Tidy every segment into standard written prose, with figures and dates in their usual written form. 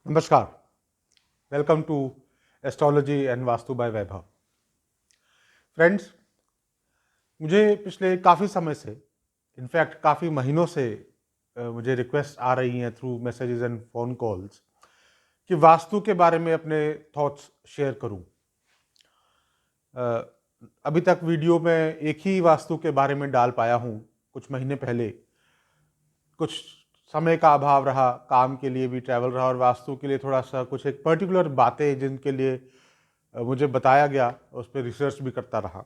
नमस्कार। Welcome to astrology and Vastu by Vaibhav. Friends, मुझे पिछले काफ़ी समय से, इनफैक्ट काफ़ी महीनों से मुझे रिक्वेस्ट आ रही हैं through messages and phone calls कि वास्तु के बारे में अपने थॉट्स शेयर करूं। अभी तक वीडियो में एक ही वास्तु के बारे में डाल पाया हूं, कुछ महीने पहले। कुछ समय का अभाव रहा, काम के लिए भी ट्रैवल रहा और वास्तु के लिए थोड़ा सा कुछ एक पर्टिकुलर बातें जिनके लिए मुझे बताया गया, उस पर रिसर्च भी करता रहा।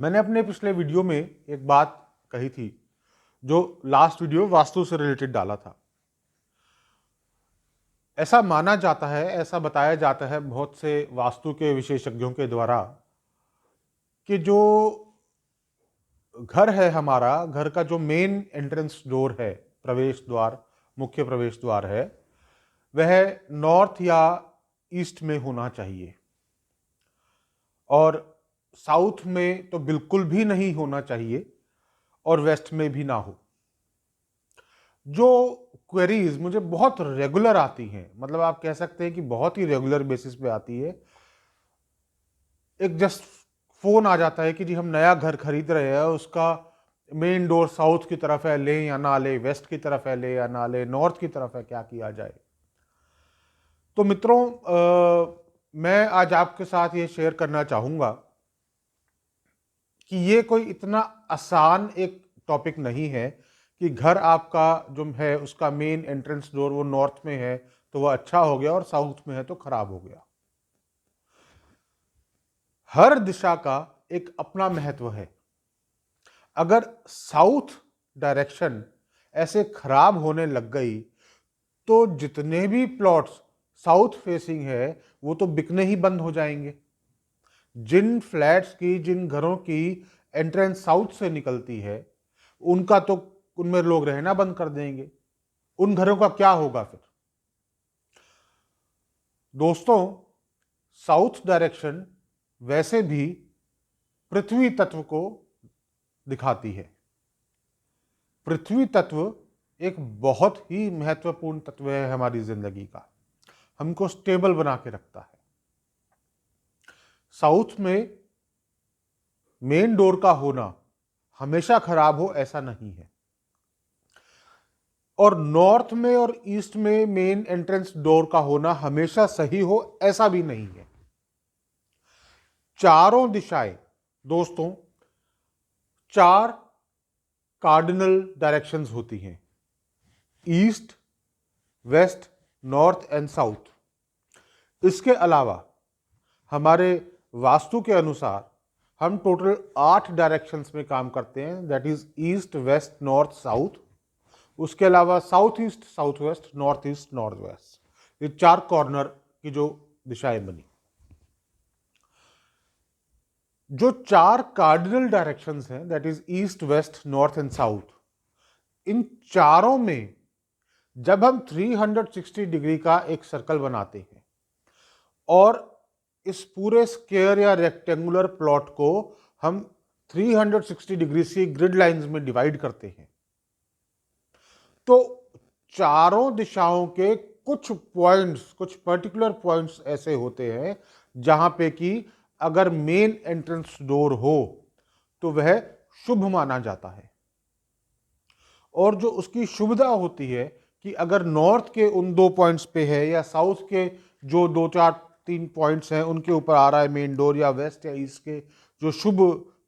मैंने अपने पिछले वीडियो में एक बात कही थी, जो लास्ट वीडियो वास्तु से रिलेटेड डाला था। ऐसा माना जाता है, ऐसा बताया जाता है बहुत से वास्तु के विशेषज्ञों के द्वारा कि जो घर है हमारा, घर का जो मेन एंट्रेंस डोर है, प्रवेश द्वार, मुख्य प्रवेश द्वार है, वह नॉर्थ या ईस्ट में होना चाहिए और साउथ में तो बिल्कुल भी नहीं होना चाहिए और वेस्ट में भी ना हो। जो क्वेरीज मुझे बहुत रेगुलर आती हैं, मतलब आप कह सकते हैं कि बहुत ही रेगुलर बेसिस पे आती है। एक जस्ट फोन आ जाता है कि जी हम नया घर खरीद रहे हैं, उसका मेन डोर साउथ की तरफ है, ले या ना ले, वेस्ट की तरफ है, ले या ना ले, नॉर्थ की तरफ है, क्या किया जाए। तो मित्रों, मैं आज आपके साथ ये शेयर करना चाहूंगा कि ये कोई इतना आसान एक टॉपिक नहीं है कि घर आपका जो है उसका मेन एंट्रेंस डोर वो नॉर्थ में है तो वो अच्छा हो गया और साउथ में है तो खराब हो गया। हर दिशा का एक अपना महत्व है। अगर साउथ डायरेक्शन ऐसे खराब होने लग गई तो जितने भी प्लॉट्स साउथ फेसिंग है वो तो बिकने ही बंद हो जाएंगे। जिन फ्लैट्स की, जिन घरों की एंट्रेंस साउथ से निकलती है, उनका तो उनमें लोग रहना बंद कर देंगे। उन घरों का क्या होगा फिर? दोस्तों, साउथ डायरेक्शन वैसे भी पृथ्वी तत्व को दिखाती है। पृथ्वी तत्व एक बहुत ही महत्वपूर्ण तत्व है हमारी जिंदगी का, हमको स्टेबल बना के रखता है। साउथ में मेन डोर का होना हमेशा खराब हो ऐसा नहीं है, और नॉर्थ में और ईस्ट में मेन एंट्रेंस डोर का होना हमेशा सही हो ऐसा भी नहीं है। चारों दिशाएं दोस्तों, चार कार्डिनल डायरेक्शंस होती हैं: east, west, north and south. इसके अलावा हमारे वास्तु के अनुसार हम टोटल 8 डायरेक्शंस में काम करते हैं, that is east, west, north, south. उसके अलावा south east, south west, north east, north west, ये 4 कॉर्नर की जो दिशाएं बनी। जो 4 कार्डिनल डायरेक्शंस हैं, that is east, west, north and south, इन चारों में जब हम 360 डिग्री का एक सर्कल बनाते हैं और इस पूरे स्क्वायर या रेक्टेंगुलर प्लॉट को हम 360 डिग्री से ग्रिड लाइंस में डिवाइड करते हैं, तो चारों दिशाओं के कुछ पॉइंट्स, कुछ पर्टिकुलर पॉइंट्स ऐसे होते हैं जहां पे कि अगर मेन एंट्रेंस डोर हो तो वह शुभ माना जाता है। और जो उसकी शुभता होती है कि अगर नॉर्थ के उन 2 पॉइंट्स पे है या साउथ के जो 2 4 3 पॉइंट्स हैं उनके ऊपर आ रहा है मेन डोर, या वेस्ट या ईस्ट के जो शुभ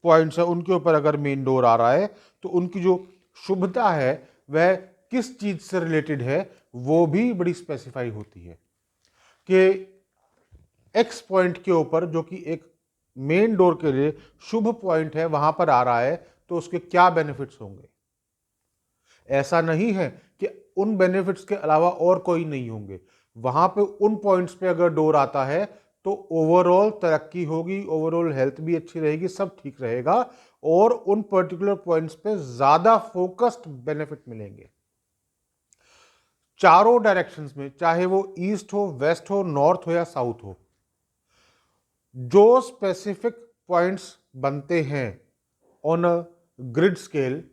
पॉइंट्स हैं उनके ऊपर अगर मेन डोर आ रहा है, तो उनकी जो शुभता है वह किस चीज से रिलेटेड है वो भी बड़ी स्पेसिफाई होती है कि एक्स पॉइंट के ऊपर, जो कि एक मेन डोर के लिए शुभ पॉइंट है, वहां पर आ रहा है तो उसके क्या बेनिफिट्स होंगे। ऐसा नहीं है कि उन बेनिफिट्स के अलावा और कोई नहीं होंगे। वहां पे उन पॉइंट्स पे अगर डोर आता है तो ओवरऑल तरक्की होगी, ओवरऑल हेल्थ भी अच्छी रहेगी, सब ठीक रहेगा और उन पर्टिकुलर पॉइंट्स पे ज्यादा फोकस्ड बेनिफिट मिलेंगे। चारों डायरेक्शंस में, चाहे वो ईस्ट हो, वेस्ट हो, नॉर्थ हो या साउथ हो, जो स्पेसिफिक पॉइंट्स बनते हैं ऑन अ ग्रिड स्केल,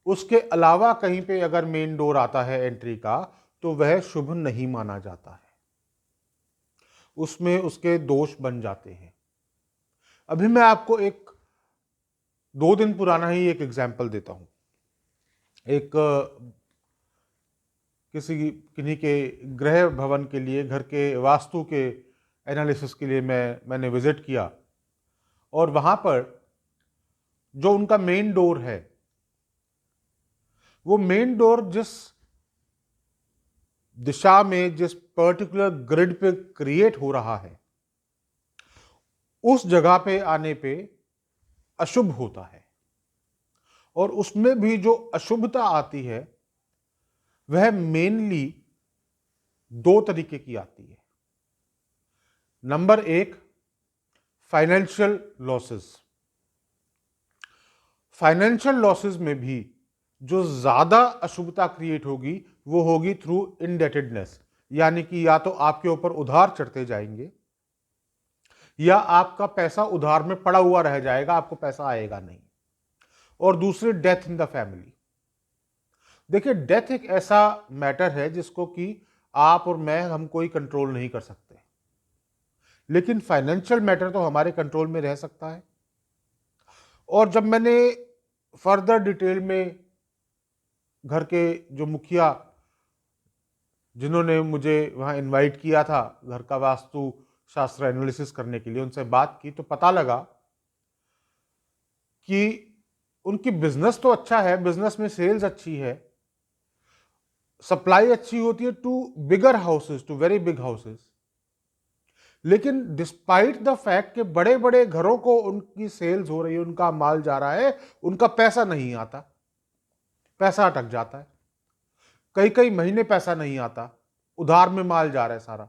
उसके अलावा कहीं पे अगर मेन डोर आता है एंट्री का, तो वह शुभ नहीं माना जाता है, उसमें उसके दोष बन जाते हैं। अभी मैं आपको एक 2 दिन पुराना ही एक एग्जाम्पल देता हूं। एक किन्हीं के गृह भवन के लिए, घर के वास्तु के एनालिसिस के लिए मैंने विजिट किया, और वहां पर जो उनका मेन डोर है, वो मेन डोर जिस दिशा में, जिस पर्टिकुलर ग्रिड पे क्रिएट हो रहा है, उस जगह पे आने पे अशुभ होता है। और उसमें भी जो अशुभता आती है वह मेनली 2 तरीके की आती है। Number 1, financial losses. Financial losses में भी जो ज्यादा अशुभता क्रिएट होगी वो होगी थ्रू इंडेटेडनेस, यानी कि या तो आपके ऊपर उधार चढ़ते जाएंगे या आपका पैसा उधार में पड़ा हुआ रह जाएगा, आपको पैसा आएगा नहीं। और दूसरी, डेथ इन द फैमिली। देखिए, डेथ एक ऐसा मैटर है जिसको कि आप और मैं, हम कोई कंट्रोल नहीं कर सकते, लेकिन फाइनेंशियल मैटर तो हमारे कंट्रोल में रह सकता है। और जब मैंने फर्दर डिटेल में घर के जो मुखिया, जिन्होंने मुझे वहां इनवाइट किया था घर का वास्तु शास्त्र एनालिसिस करने के लिए, उनसे बात की तो पता लगा कि उनकी बिजनेस तो अच्छा है, बिजनेस में सेल्स अच्छी है, सप्लाई अच्छी होती है to bigger houses, to very big houses, लेकिन डिस्पाइट द फैक्ट कि बड़े बड़े घरों को उनकी सेल्स हो रही है, उनका माल जा रहा है, उनका पैसा नहीं आता, पैसा अटक जाता है, कई कई महीने पैसा नहीं आता, उधार में माल जा रहा है सारा।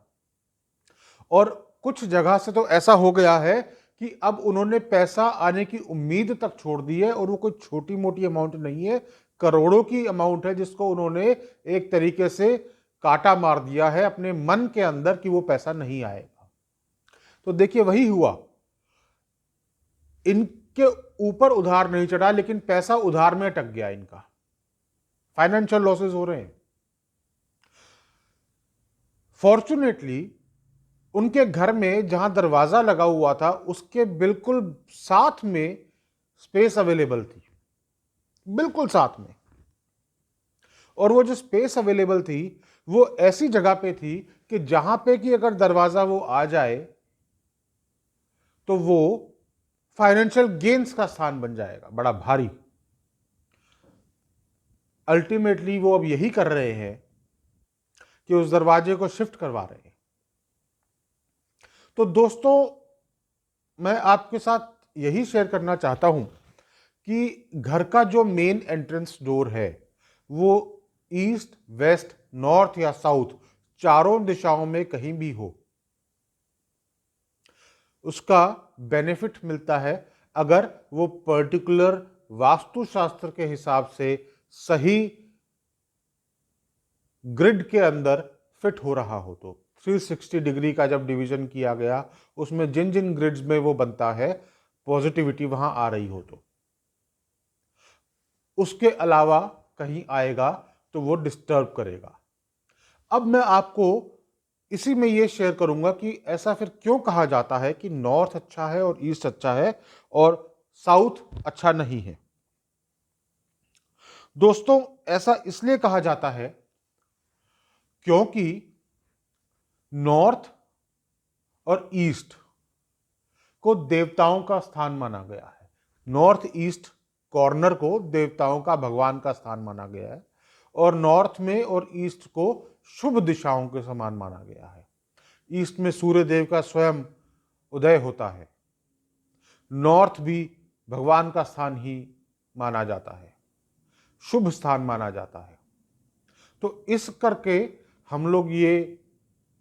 और कुछ जगह से तो ऐसा हो गया है कि अब उन्होंने पैसा आने की उम्मीद तक छोड़ दी है, और वो कोई छोटी मोटी अमाउंट नहीं है, करोड़ों की अमाउंट है जिसको उन्होंने एक तरीके से काटा मार दिया है अपने मन के अंदर कि वो पैसा नहीं आएगा। तो देखिए, वही हुआ, इनके ऊपर उधार नहीं चढ़ा, लेकिन पैसा उधार में अटक गया, इनका फाइनेंशियल लॉसेस हो रहे हैं। फॉर्चुनेटली उनके घर में जहां दरवाजा लगा हुआ था उसके बिल्कुल साथ में स्पेस अवेलेबल थी, बिल्कुल साथ में। और वो जो स्पेस अवेलेबल थी वो ऐसी जगह पे थी कि जहां पे कि अगर दरवाजा वो आ जाए तो वो फाइनेंशियल गेन्स का स्थान बन जाएगा, बड़ा भारी। अल्टीमेटली वो अब यही कर रहे हैं कि उस दरवाजे को शिफ्ट करवा रहे हैं। तो दोस्तों, मैं आपके साथ यही शेयर करना चाहता हूं कि घर का जो मेन एंट्रेंस डोर है वो ईस्ट, वेस्ट, नॉर्थ या साउथ, चारों दिशाओं में कहीं भी हो, उसका बेनिफिट मिलता है अगर वो पर्टिकुलर वास्तुशास्त्र के हिसाब से सही ग्रिड के अंदर फिट हो रहा हो। तो 360 डिग्री का जब डिवीजन किया गया, उसमें जिन जिन ग्रिड्स में वो बनता है, पॉजिटिविटी वहां आ रही हो, तो उसके अलावा कहीं आएगा तो वो डिस्टर्ब करेगा। अब मैं आपको इसी में ये शेयर करूंगा कि ऐसा फिर क्यों कहा जाता है कि नॉर्थ अच्छा है और ईस्ट अच्छा है और साउथ अच्छा नहीं है। दोस्तों, ऐसा इसलिए कहा जाता है क्योंकि नॉर्थ और ईस्ट को देवताओं का स्थान माना गया है। नॉर्थ ईस्ट कॉर्नर को देवताओं का, भगवान का स्थान माना गया है, और नॉर्थ में और ईस्ट को शुभ दिशाओं के समान माना गया है। ईस्ट में सूर्य देव का स्वयं उदय होता है, नॉर्थ भी भगवान का स्थान ही माना जाता है, शुभ स्थान माना जाता है। तो इस करके हम लोग, ये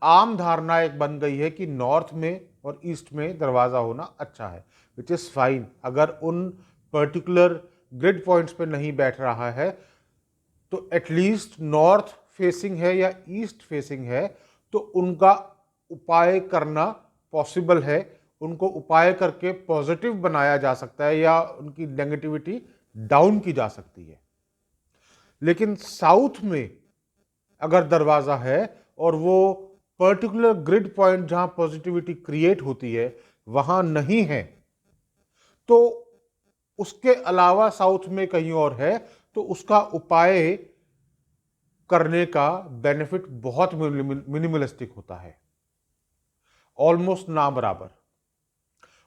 आम धारणा एक बन गई है कि नॉर्थ में और ईस्ट में दरवाजा होना अच्छा है, विच इज फाइन। अगर उन पर्टिकुलर ग्रिड पॉइंट्स पे नहीं बैठ रहा है तो एटलीस्ट नॉर्थ फेसिंग है या ईस्ट फेसिंग है तो उनका उपाय करना पॉसिबल है, उनको उपाय करके पॉजिटिव बनाया जा सकता है या उनकी नेगेटिविटी डाउन की जा सकती है। लेकिन साउथ में अगर दरवाज़ा है और वो पर्टिकुलर ग्रिड पॉइंट जहां पॉजिटिविटी क्रिएट होती है वहां नहीं है, तो उसके अलावा साउथ में कहीं और है, तो उसका उपाय करने का बेनिफिट बहुत मिनिमलिस्टिक होता है, ऑलमोस्ट ना बराबर,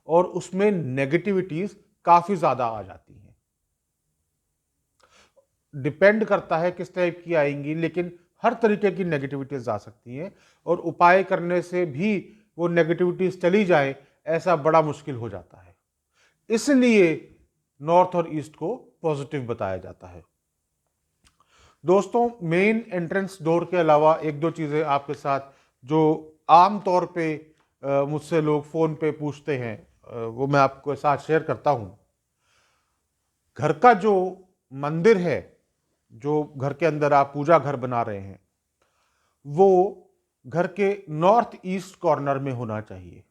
और उसमें नेगेटिविटीज काफी ज्यादा आ जाती हैं। डिपेंड करता है किस टाइप की आएंगी, लेकिन हर तरीके की नेगेटिविटीज आ सकती हैं, और उपाय करने से भी वो नेगेटिविटीज चली जाए ऐसा बड़ा मुश्किल हो जाता है। इसलिए नॉर्थ और ईस्ट को पॉजिटिव बताया जाता है। दोस्तों, मेन एंट्रेंस डोर के अलावा एक दो चीजें आपके साथ जो आम तौर पे मुझसे लोग फोन पे पूछते हैं, वो मैं आपके साथ शेयर करता हूं। घर का जो मंदिर है, जो घर के अंदर आप पूजा घर बना रहे हैं, वो घर के नॉर्थ ईस्ट कॉर्नर में होना चाहिए।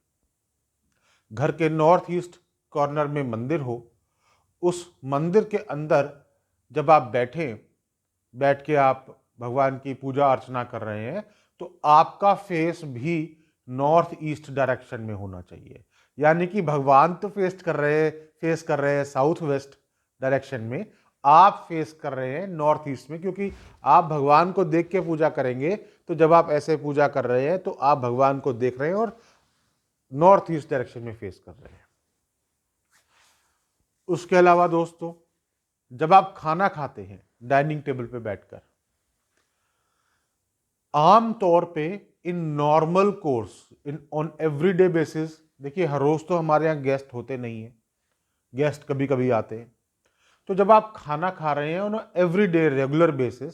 घर के नॉर्थ ईस्ट कॉर्नर में मंदिर हो, उस मंदिर के अंदर जब आप बैठ के आप भगवान की पूजा अर्चना कर रहे हैं, तो आपका फेस भी नॉर्थ ईस्ट डायरेक्शन में होना चाहिए। यानी कि भगवान तो फेस कर रहे हैं साउथ वेस्ट डायरेक्शन में, आप फेस कर रहे हैं नॉर्थ ईस्ट में, क्योंकि आप भगवान को देख के पूजा करेंगे। तो जब आप ऐसे पूजा कर रहे हैं तो आप भगवान को देख रहे हैं और नॉर्थ ईस्ट डायरेक्शन में फेस कर रहे हैं। उसके अलावा दोस्तों, जब आप खाना खाते हैं डाइनिंग टेबल पे बैठकर, आम तौर पे in normal course, in on everyday basis, देखिए हर रोज तो हमारे यहाँ गेस्ट होते नहीं है, गेस्ट कभी कभी आते हैं, तो जब आप खाना खा रहे हैं ऑन एवरीडे रेगुलर बेसिस,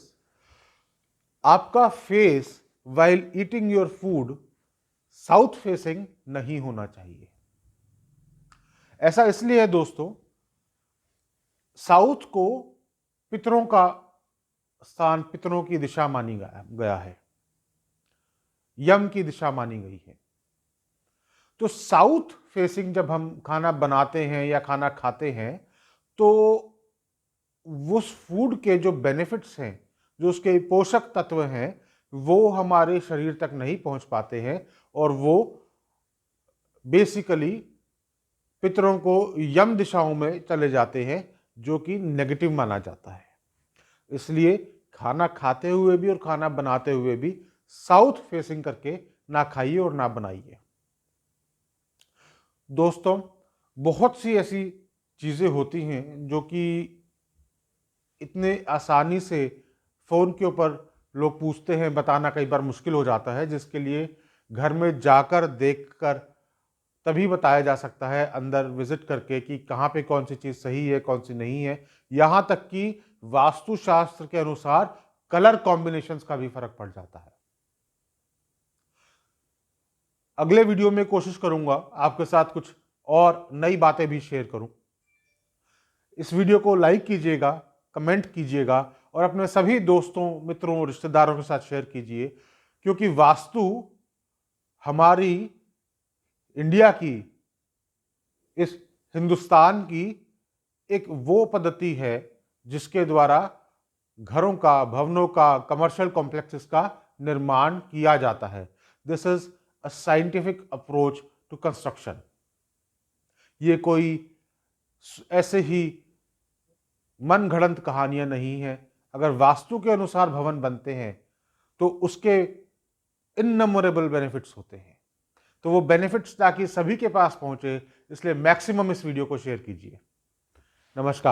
आपका face while eating your food south facing नहीं होना चाहिए। ऐसा इसलिए है दोस्तों, साउथ को पितरों का स्थान, पितरों की दिशा मानी गया है, यम की दिशा मानी गई है। तो साउथ फेसिंग जब हम खाना बनाते हैं या खाना खाते हैं, तो उस फूड के जो बेनिफिट्स हैं, जो उसके पोषक तत्व हैं, वो हमारे शरीर तक नहीं पहुंच पाते हैं, और वो बेसिकली पितरों को यम दिशाओं में चले जाते हैं, जो कि नेगेटिव माना जाता है। इसलिए खाना खाते हुए भी और खाना बनाते हुए भी साउथ फेसिंग करके ना खाइए और ना बनाइए। दोस्तों, बहुत सी ऐसी चीजें होती हैं जो कि इतने आसानी से फोन के ऊपर लोग पूछते हैं, बताना कई बार मुश्किल हो जाता है, जिसके लिए घर में जाकर देखकर तभी बताया जा सकता है, अंदर विजिट करके, कि कहाँ पे कौन सी चीज सही है, कौन सी नहीं है। यहां तक कि वास्तुशास्त्र के अनुसार कलर कॉम्बिनेशंस का भी फर्क पड़ जाता है। अगले वीडियो में कोशिश करूंगा आपके साथ कुछ और नई बातें भी शेयर करूं। इस वीडियो को लाइक कीजिएगा, कमेंट कीजिएगा, और अपने सभी दोस्तों, मित्रों, रिश्तेदारों के साथ शेयर कीजिए, क्योंकि वास्तु हमारी इंडिया की, इस हिंदुस्तान की एक वो पद्धति है जिसके द्वारा घरों का, भवनों का, कमर्शियल कॉम्प्लेक्सेस का निर्माण किया जाता है। This is a scientific approach to construction. ये कोई ऐसे ही मनगढ़ंत कहानियां नहीं है। अगर वास्तु के अनुसार भवन बनते हैं तो उसके इननमरेबल बेनिफिट्स होते हैं। तो वो बेनिफिट्स ताकि सभी के पास पहुंचे, इसलिए मैक्सिमम इस वीडियो को शेयर कीजिए। नमस्कार।